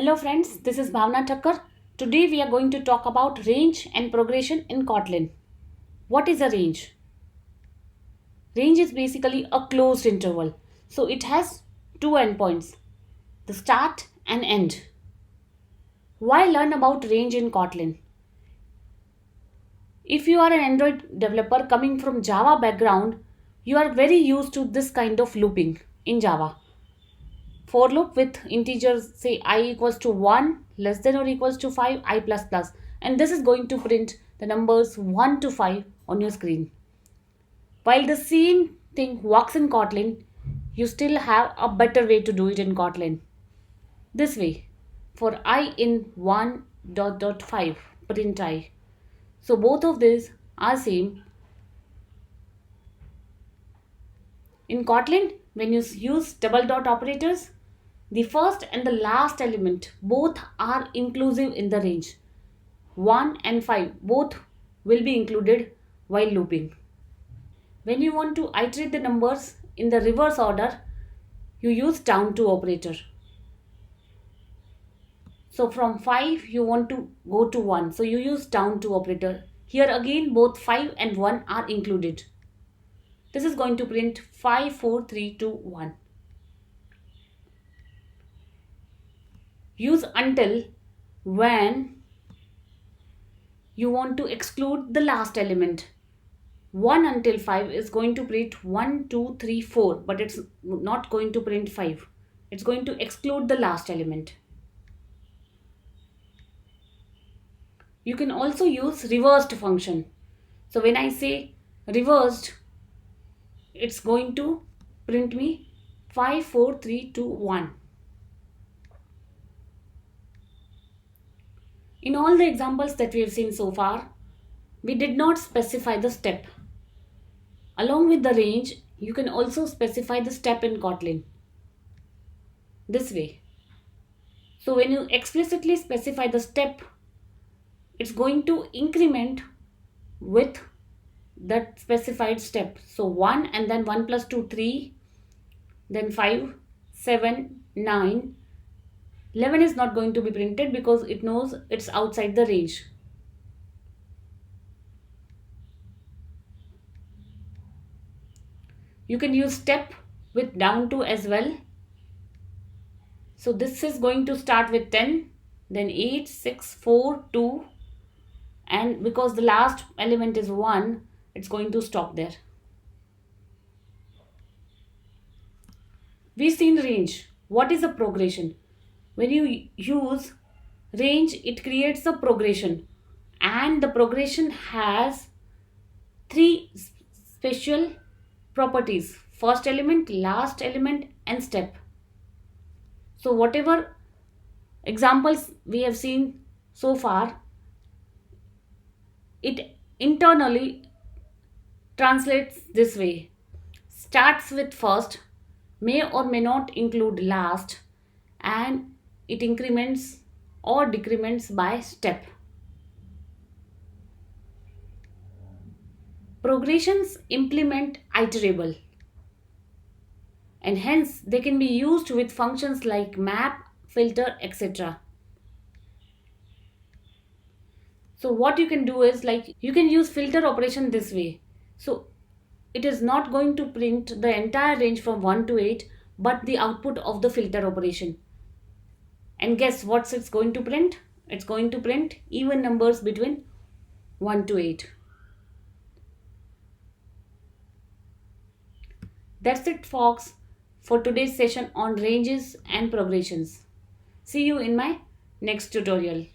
Hello friends, this is Bhavna Thakkar. Today we are going to talk about range and progression in Kotlin. What is a range? Range is basically a closed interval. So it has two endpoints, the start and end. Why learn about range in Kotlin? If you are an Android developer coming from Java background, you are very used to this kind of looping in Java. For loop with integers, say I equals to 1 less than or equals to 5 I plus plus, and this is going to print the numbers 1 to 5 on your screen. While the same thing works in Kotlin, you still have a better way to do it in Kotlin. This way, for I in 1 dot dot 5 print I. So both of these are same. In Kotlin, when you use double dot operators, the first and the last element both are inclusive in the range. 1 and 5 both will be included while looping. When you want to iterate the numbers in the reverse order, you use down to operator. So from 5 you want to go to 1, so you use down to operator. Here again both 5 and 1 are included. This is going to print 5, 4, 3, 2, 1. Use until when you want to exclude the last element. 1 until 5 is going to print 1, 2, 3, 4, but it's not going to print 5. It's going to exclude the last element. You can also use reversed function. So when I say reversed, it's going to print me 5, 4, 3, 2, 1. In all the examples that we have seen so far, we did not specify the step. Along with the range, you can also specify the step in Kotlin. This way. So when you explicitly specify the step, it's going to increment with that specified step. So 1 and then 1 plus 2, 3, then 5, 7, 9. 11 is not going to be printed because it knows it's outside the range. You can use step with down to as well. So this is going to start with 10, then 8, 6, 4, 2, and because the last element is 1, it's going to stop there. We've seen range. What is a progression? When you use range, it creates a progression, and the progression has three special properties: first element, last element, and step. So whatever examples we have seen so far, it internally translates this way: starts with first, may or may not include last, and it increments or decrements by step. Progressions implement iterable, and hence they can be used with functions like map, filter, etc. So what you can do is, like, you can use filter operation this way. So it is not going to print the entire range from 1 to 8, but the output of the filter operation. And guess what it's going to print? It's going to print even numbers between 1 to 8. That's it, folks, for today's session on ranges and progressions. See you in my next tutorial.